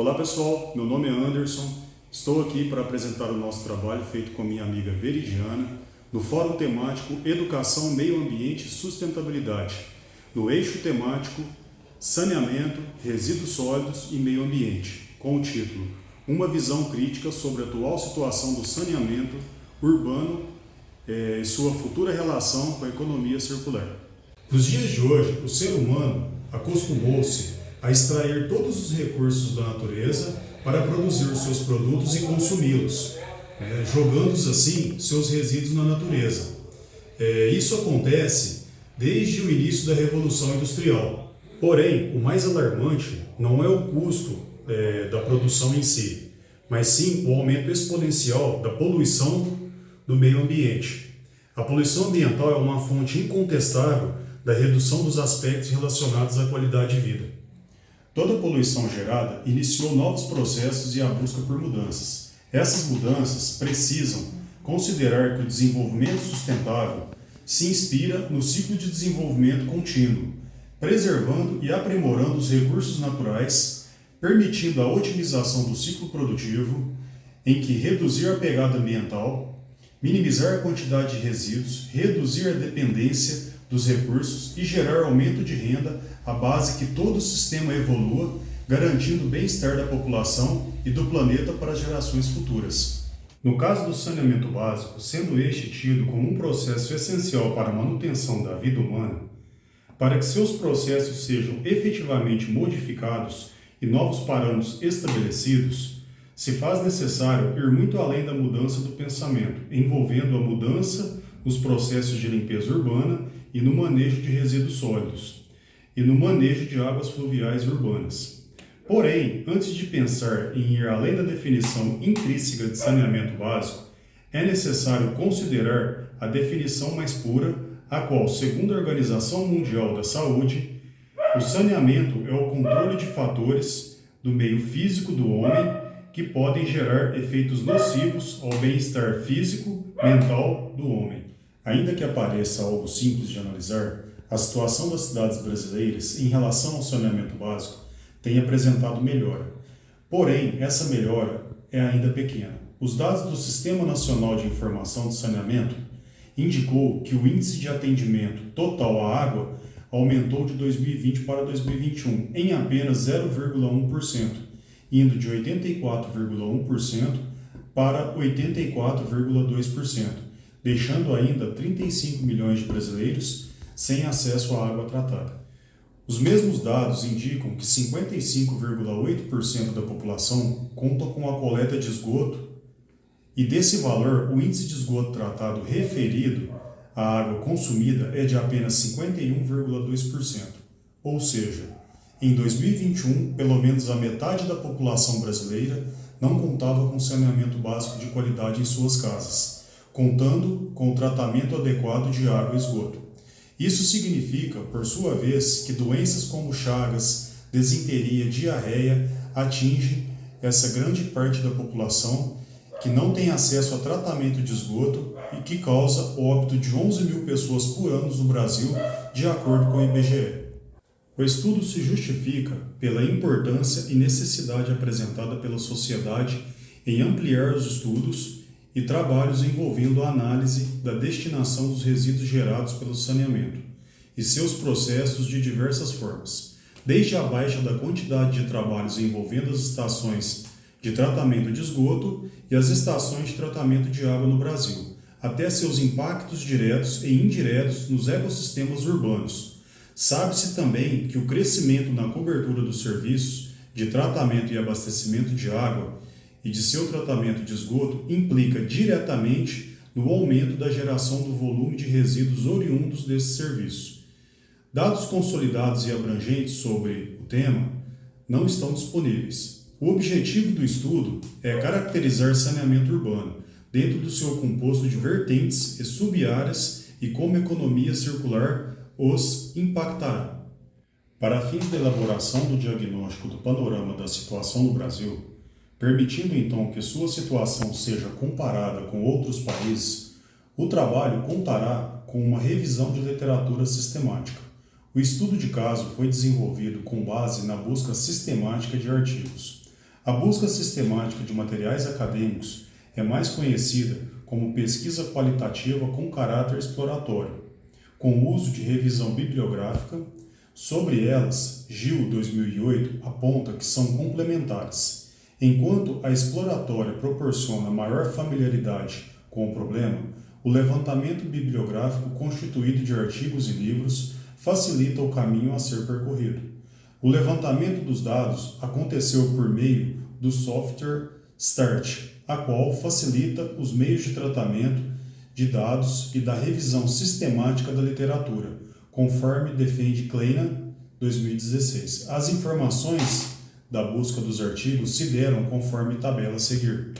Olá pessoal, meu nome é Anderson, estou aqui para apresentar o nosso trabalho feito com minha amiga Veridiana no Fórum Temático Educação, Meio Ambiente e Sustentabilidade, no eixo temático Saneamento, Resíduos Sólidos e Meio Ambiente, com o título Uma visão crítica sobre a atual situação do saneamento urbano e sua futura relação com a economia circular. Nos dias de hoje, o ser humano acostumou-se a extrair todos os recursos da natureza para produzir os seus produtos e consumi-los, jogando assim seus resíduos na natureza. Isso acontece desde o início da Revolução Industrial. Porém, o mais alarmante não é o custo da produção em si, mas sim o aumento exponencial da poluição do meio ambiente. A poluição ambiental é uma fonte incontestável da redução dos aspectos relacionados à qualidade de vida. Toda a poluição gerada iniciou novos processos e a busca por mudanças. Essas mudanças precisam considerar que o desenvolvimento sustentável se inspira no ciclo de desenvolvimento contínuo, preservando e aprimorando os recursos naturais, permitindo a otimização do ciclo produtivo, em que reduzir a pegada ambiental, minimizar a quantidade de resíduos, reduzir a dependência dos recursos e gerar aumento de renda à base que todo o sistema evolua, garantindo o bem-estar da população e do planeta para gerações futuras. No caso do saneamento básico, sendo este tido como um processo essencial para a manutenção da vida humana, para que seus processos sejam efetivamente modificados e novos parâmetros estabelecidos, se faz necessário ir muito além da mudança do pensamento, envolvendo a mudança nos processos de limpeza urbana e no manejo de resíduos sólidos, e no manejo de águas fluviais urbanas. Porém, antes de pensar em ir além da definição intrínseca de saneamento básico, é necessário considerar a definição mais pura, a qual, segundo a Organização Mundial da Saúde, o saneamento é o controle de fatores do meio físico do homem que podem gerar efeitos nocivos ao bem-estar físico, mental do homem. Ainda que pareça algo simples de analisar, a situação das cidades brasileiras em relação ao saneamento básico tem apresentado melhora. Porém, essa melhora é ainda pequena. Os dados do Sistema Nacional de Informação de Saneamento indicou que o índice de atendimento total à água aumentou de 2020 para 2021 em apenas 0,1%, indo de 84,1% para 84,2%, deixando ainda 35 milhões de brasileiros sem acesso à água tratada. Os mesmos dados indicam que 55,8% da população conta com a coleta de esgoto e desse valor o índice de esgoto tratado referido à água consumida é de apenas 51,2%. Ou seja, em 2021, pelo menos a metade da população brasileira não contava com saneamento básico de qualidade em suas casas, contando com o tratamento adequado de água e esgoto. Isso significa, por sua vez, que doenças como chagas, desinteria, diarreia atingem essa grande parte da população que não tem acesso a tratamento de esgoto e que causa o óbito de 11 mil pessoas por ano no Brasil, de acordo com o IBGE. O estudo se justifica pela importância e necessidade apresentada pela sociedade em ampliar os estudos e trabalhos envolvendo a análise da destinação dos resíduos gerados pelo saneamento e seus processos de diversas formas, desde a baixa da quantidade de trabalhos envolvendo as estações de tratamento de esgoto e as estações de tratamento de água no Brasil, até seus impactos diretos e indiretos nos ecossistemas urbanos. Sabe-se também que o crescimento na cobertura dos serviços de tratamento e abastecimento de água e de seu tratamento de esgoto implica diretamente no aumento da geração do volume de resíduos oriundos desse serviço. Dados consolidados e abrangentes sobre o tema não estão disponíveis. O objetivo do estudo é caracterizar saneamento urbano dentro do seu composto de vertentes e sub-áreas e como a economia circular os impactará. Para fins da elaboração do diagnóstico do panorama da situação no Brasil, permitindo então que sua situação seja comparada com outros países, o trabalho contará com uma revisão de literatura sistemática. O estudo de caso foi desenvolvido com base na busca sistemática de artigos. A busca sistemática de materiais acadêmicos é mais conhecida como pesquisa qualitativa com caráter exploratório, com o uso de revisão bibliográfica. Sobre elas, Gil 2008 aponta que são complementares. Enquanto a exploratória proporciona maior familiaridade com o problema, o levantamento bibliográfico constituído de artigos e livros facilita o caminho a ser percorrido. O levantamento dos dados aconteceu por meio do software START, a qual facilita os meios de tratamento de dados e da revisão sistemática da literatura, conforme defende Kleina 2016. As informações da busca dos artigos se deram conforme tabela a seguir.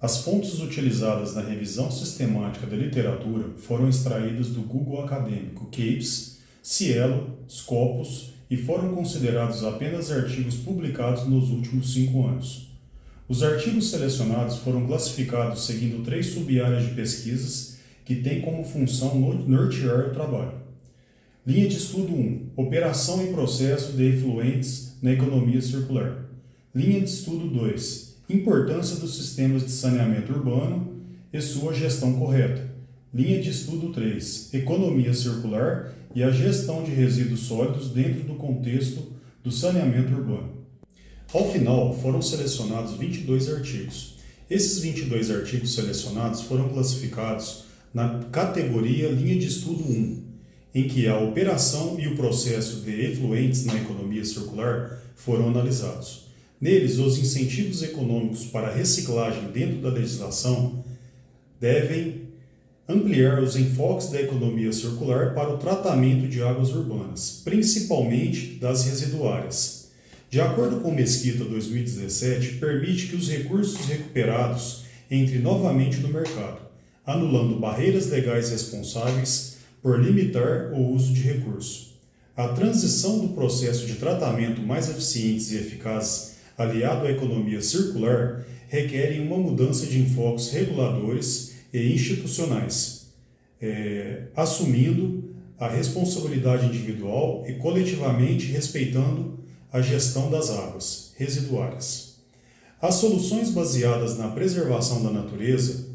As fontes utilizadas na revisão sistemática da literatura foram extraídas do Google Acadêmico, Capes, Cielo, Scopus e foram considerados apenas artigos publicados nos últimos 5 anos. Os artigos selecionados foram classificados seguindo 3 sub-áreas de pesquisas que têm como função nortear o trabalho. Linha de estudo 1. Operação e processo de efluentes na economia circular. Linha de estudo 2. Importância dos sistemas de saneamento urbano e sua gestão correta. Linha de estudo 3. Economia circular e a gestão de resíduos sólidos dentro do contexto do saneamento urbano. Ao final, foram selecionados 22 artigos. Esses 22 artigos selecionados foram classificados na categoria Linha de estudo 1, em que a operação e o processo de efluentes na economia circular foram analisados. Neles, os incentivos econômicos para a reciclagem dentro da legislação devem ampliar os enfoques da economia circular para o tratamento de águas urbanas, principalmente das residuárias. De acordo com Mesquita 2017, permite que os recursos recuperados entrem novamente no mercado, anulando barreiras legais responsáveis por limitar o uso de recurso. A transição do processo de tratamento mais eficientes e eficazes aliado à economia circular, requerem uma mudança de enfoques reguladores e institucionais, assumindo a responsabilidade individual e coletivamente respeitando a gestão das águas residuárias. As soluções baseadas na preservação da natureza,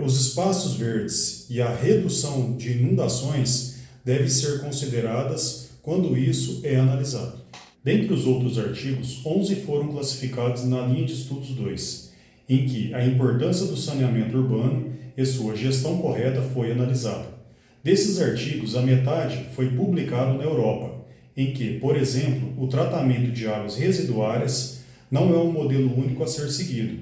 os espaços verdes e a redução de inundações devem ser consideradas quando isso é analisado. Dentre os outros artigos, 11 foram classificados na linha de estudos 2, em que a importância do saneamento urbano e sua gestão correta foi analisada. Desses artigos, a metade foi publicado na Europa, em que, por exemplo, o tratamento de águas residuárias não é um modelo único a ser seguido,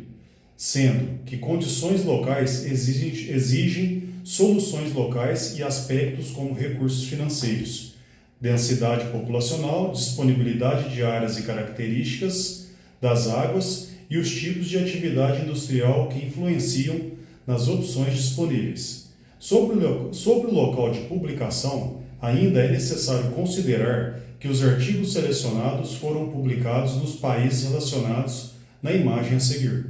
sendo que condições locais exigem soluções locais e aspectos como recursos financeiros, densidade populacional, disponibilidade de áreas e características das águas e os tipos de atividade industrial que influenciam nas opções disponíveis. Sobre o local de publicação, ainda é necessário considerar que os artigos selecionados foram publicados nos países relacionados na imagem a seguir.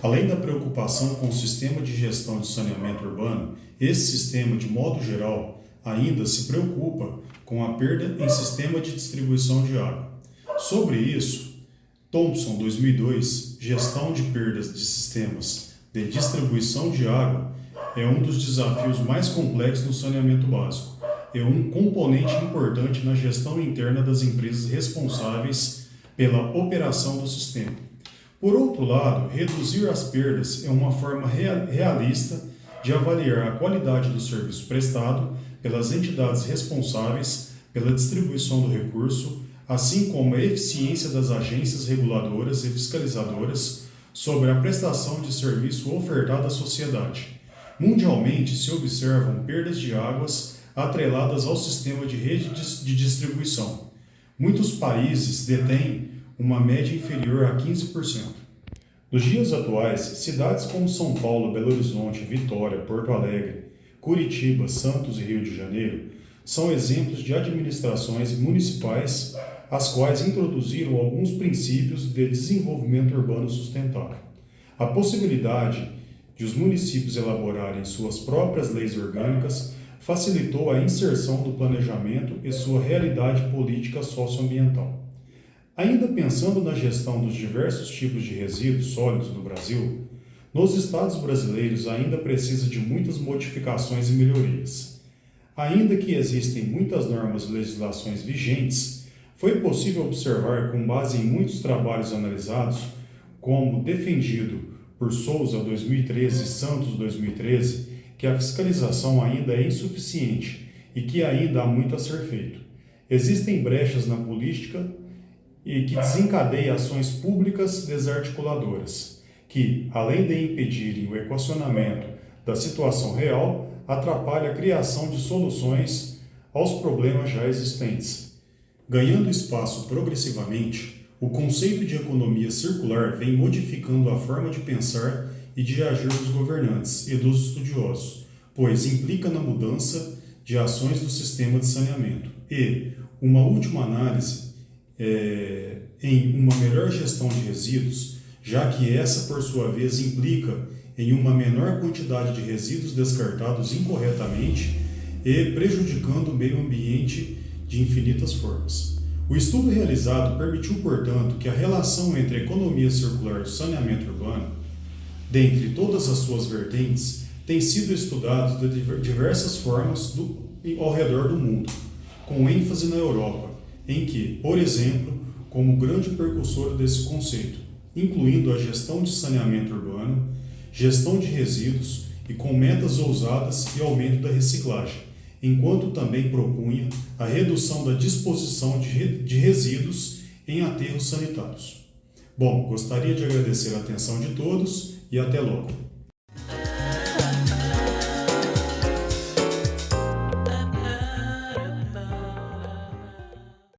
Além da preocupação com o sistema de gestão de saneamento urbano, esse sistema, de modo geral, ainda se preocupa com a perda em sistema de distribuição de água. Sobre isso, Thompson, 2002, Gestão de perdas de sistemas de distribuição de água é um dos desafios mais complexos no saneamento básico. É um componente importante na gestão interna das empresas responsáveis pela operação do sistema. Por outro lado, reduzir as perdas é uma forma realista de avaliar a qualidade do serviço prestado pelas entidades responsáveis pela distribuição do recurso, assim como a eficiência das agências reguladoras e fiscalizadoras sobre a prestação de serviço ofertado à sociedade. Mundialmente, se observam perdas de águas atreladas ao sistema de rede de distribuição. Muitos países detêm uma média inferior a 15%. Nos dias atuais, cidades como São Paulo, Belo Horizonte, Vitória, Porto Alegre, Curitiba, Santos e Rio de Janeiro são exemplos de administrações municipais as quais introduziram alguns princípios de desenvolvimento urbano sustentável. A possibilidade de os municípios elaborarem suas próprias leis orgânicas facilitou a inserção do planejamento e sua realidade política socioambiental. Ainda pensando na gestão dos diversos tipos de resíduos sólidos no Brasil, nos estados brasileiros ainda precisa de muitas modificações e melhorias. Ainda que existem muitas normas e legislações vigentes, foi possível observar, com base em muitos trabalhos analisados, como defendido por Souza 2013 e Santos 2013, que a fiscalização ainda é insuficiente e que ainda há muito a ser feito. Existem brechas na política e que desencadeia ações públicas desarticuladoras, que, além de impedirem o equacionamento da situação real, atrapalha a criação de soluções aos problemas já existentes. Ganhando espaço progressivamente, o conceito de economia circular vem modificando a forma de pensar e de agir dos governantes e dos estudiosos, pois implica na mudança de ações do sistema de saneamento e, uma última análise, em uma melhor gestão de resíduos, já que essa, por sua vez, implica em uma menor quantidade de resíduos descartados incorretamente e prejudicando o meio ambiente de infinitas formas. O estudo realizado permitiu, portanto, que a relação entre a economia circular e o saneamento urbano, dentre todas as suas vertentes, tem sido estudado de diversas formas ao redor do mundo, com ênfase na Europa, em que, por exemplo, como grande precursor desse conceito, incluindo a gestão de saneamento urbano, gestão de resíduos e com metas ousadas e aumento da reciclagem, enquanto também propunha a redução da disposição de resíduos em aterros sanitários. Bom, gostaria de agradecer a atenção de todos e até logo.